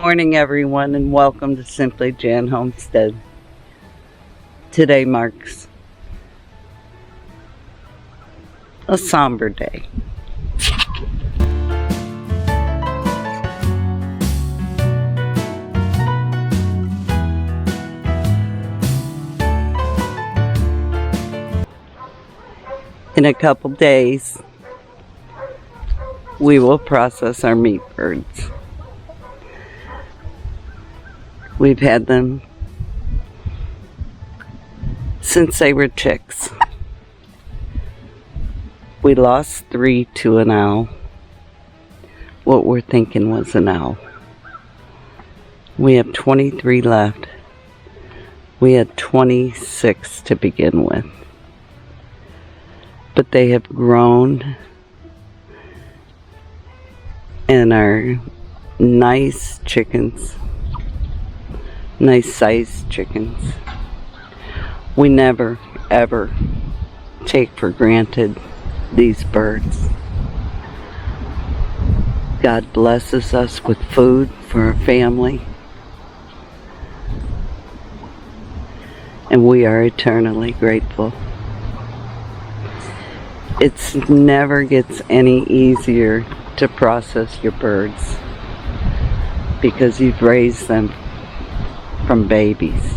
Morning everyone, and welcome to Simply Jan Homestead. Today marks a somber day. In a couple days, we will process our meat birds. We've had them since they were chicks. We lost 3 to an owl. What we're thinking was an owl. We have 23 left. We had 26 to begin with. But they have grown and are nice chickens. Nice sized chickens. We never ever take for granted these birds. God blesses us with food for our family, and we are eternally grateful. It never gets any easier to process your birds because you've raised them from babies.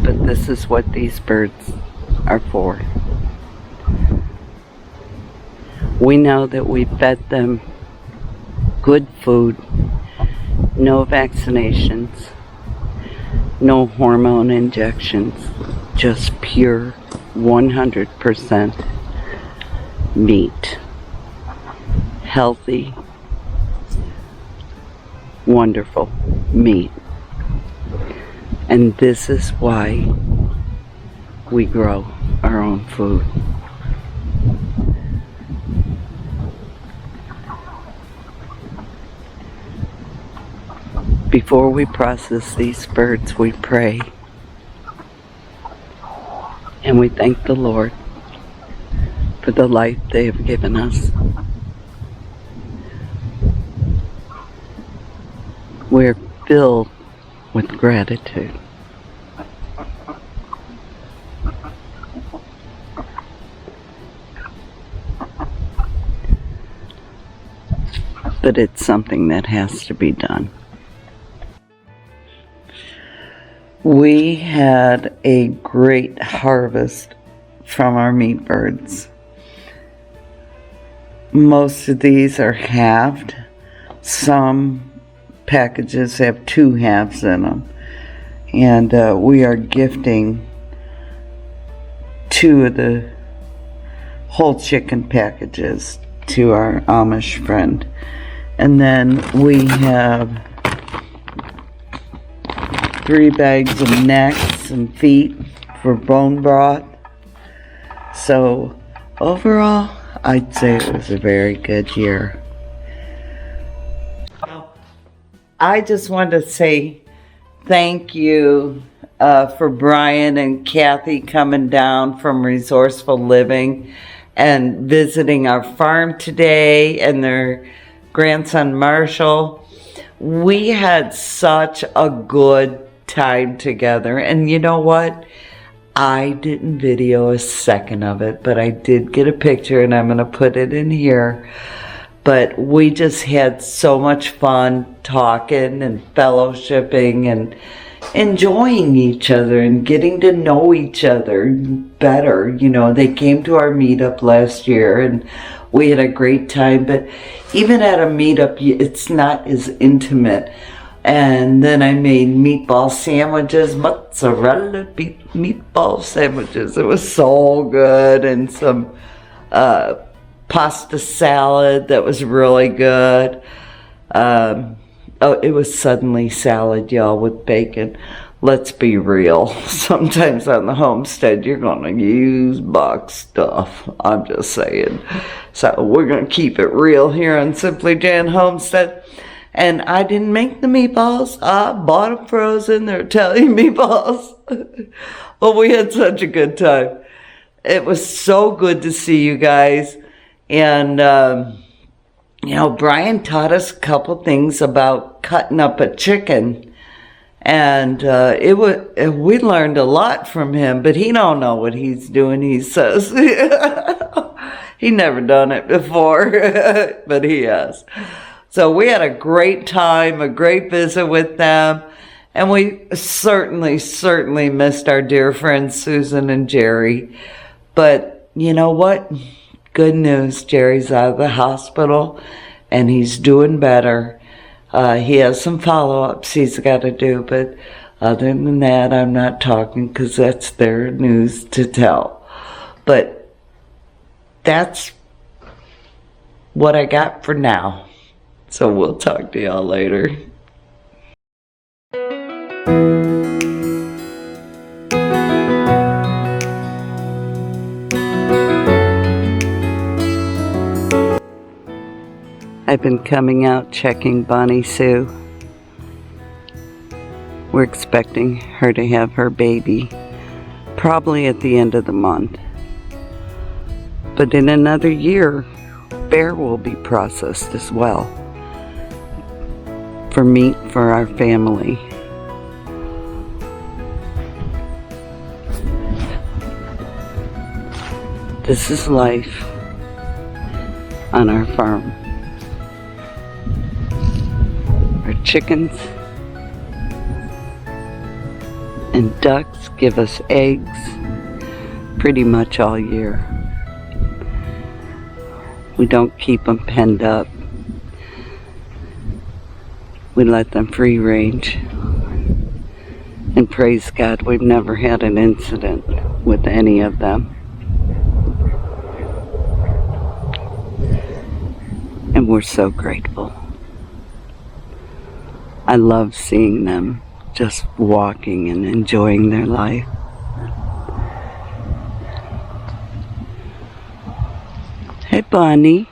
But this is what these birds are for. We know that we fed them good food, no vaccinations, no hormone injections, just pure 100% meat. Healthy, wonderful meat. And this is why we grow our own food. Before we process these birds, we pray and we thank the Lord for the life they have given us. We're filled with gratitude. But it's something that has to be done. We had a great harvest from our meat birds. Most of these are halved. Some packages have 2 halves in them, and we are gifting 2 of the whole chicken packages to our Amish friend. And then we have 3 bags of necks and feet for bone broth. So overall, I'd say it was a very good year. I just wanted to say thank you for Brian and Kathy coming down from Resourceful Living and visiting our farm today, and their grandson Marshall. We had such a good time together, and you know what? I didn't video a second of it, but I did get a picture, and I'm going to put it in here. But we just had so much fun talking and fellowshipping and enjoying each other and getting to know each other better. You know, they came to our meetup last year and we had a great time. But even at a meetup, it's not as intimate. And then I made meatball sandwiches, mozzarella meatball sandwiches. It was so good. And some pasta salad that was really good. It was suddenly salad, y'all, with bacon. Let's be real. Sometimes on the homestead, you're going to use box stuff. I'm just saying. So we're going to keep it real here on Simply Jan Homestead. And I didn't make the meatballs. I bought them frozen. They're Italian meatballs. Well, we had such a good time. It was so good to see you guys. And you know, Brian taught us a couple things about cutting up a chicken, and we learned a lot from him. But he don't know what he's doing. He says he never done it before, but he has. So we had a great time, a great visit with them, and we certainly missed our dear friends Susan and Jerry. But you know what? Good news, Jerry's out of the hospital and he's doing better. He has some follow-ups he's got to do, but other than that, I'm not talking because that's their news to tell. But that's what I got for now. So we'll talk to y'all later. I've been coming out checking Bonnie Sue. We're expecting her to have her baby probably at the end of the month. But in another year, Bear will be processed as well for meat for our family. This is life on our farm. Our chickens and ducks give us eggs pretty much all year. We don't keep them penned up. We let them free range. And praise God, we've never had an incident with any of them. And we're so grateful. I love seeing them just walking and enjoying their life. Hey, Bonnie.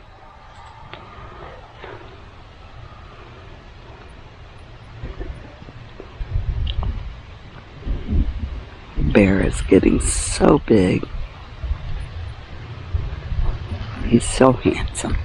Bear is getting so big. He's so handsome.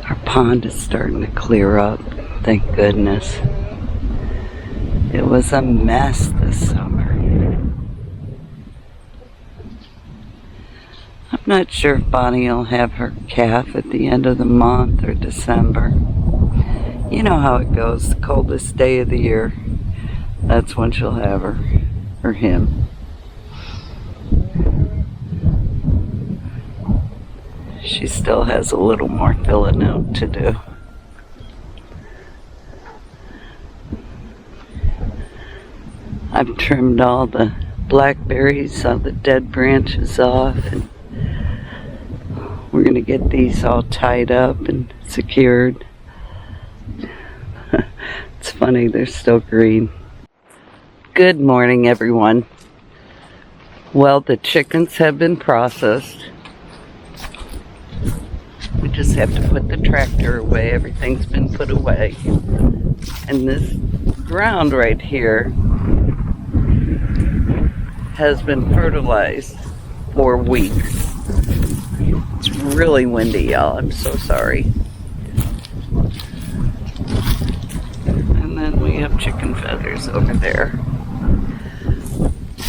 Our pond is starting to clear up, thank goodness. It was a mess this summer. I'm not sure if Bonnie will have her calf at the end of the month or December. You know how it goes, the coldest day of the year, that's when she'll have her, or him. She still has a little more filling out to do. I've trimmed all the blackberries, all the dead branches off, and we're going to get these all tied up and secured. It's funny, they're still green. Good morning, everyone. Well, the chickens have been processed. We just have to put the tractor away. Everything's been put away. And this ground right here has been fertilized for weeks. It's really windy, y'all. I'm so sorry. And then we have chicken feathers over there.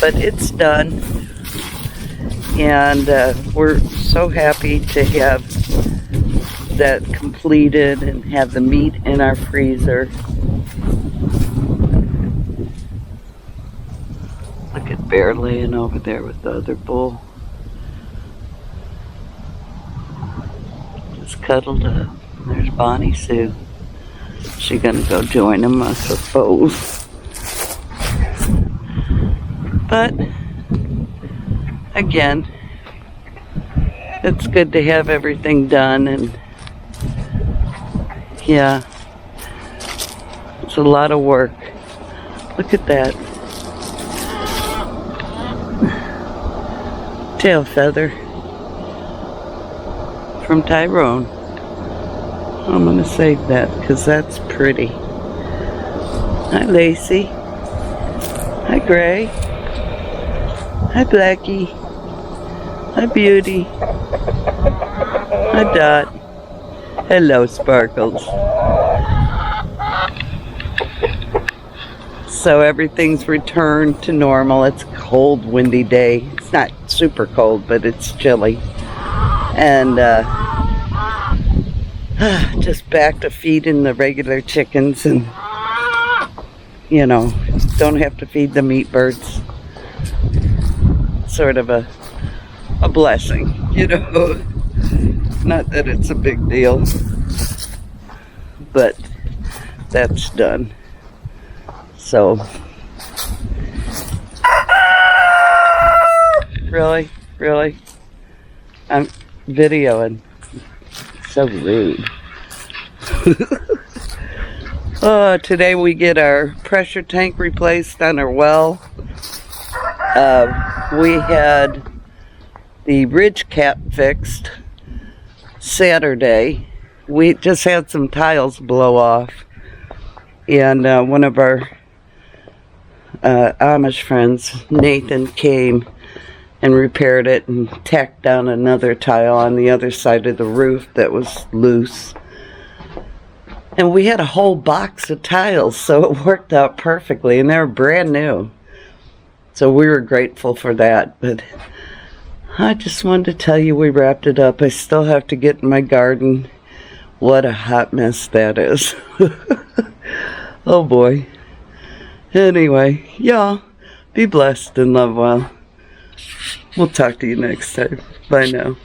But it's done. And we're so happy to have that completed and have the meat in our freezer. Look at Bear laying over there with the other bull. Just cuddled up. There's Bonnie Sue. She gonna go join him, I suppose. But again, it's good to have everything done, and yeah, it's a lot of work. Look at that. Tail feather from Tyrone. I'm going to save that because that's pretty. Hi, Lacey. Hi, Gray. Hi, Blackie. Hi, Beauty. Hi, Dot. Hello, Sparkles. So everything's returned to normal. It's a cold, windy day. It's not super cold, but it's chilly. And just back to feeding the regular chickens, and you know, don't have to feed the meat birds. Sort of a blessing, you know. Not that it's a big deal, but that's done. So really I'm videoing. So rude. Today we get our pressure tank replaced on our well. We had the ridge cap fixed Saturday. We just had some tiles blow off, and one of our Amish friends, Nathan, came and repaired it and tacked down another tile on the other side of the roof that was loose. And we had a whole box of tiles, so it worked out perfectly, and they were brand new. So we were grateful for that. But I just wanted to tell you we wrapped it up. I still have to get in my garden. What a hot mess that is. Oh boy. Anyway, y'all, be blessed and love well. We'll talk to you next time. Bye now.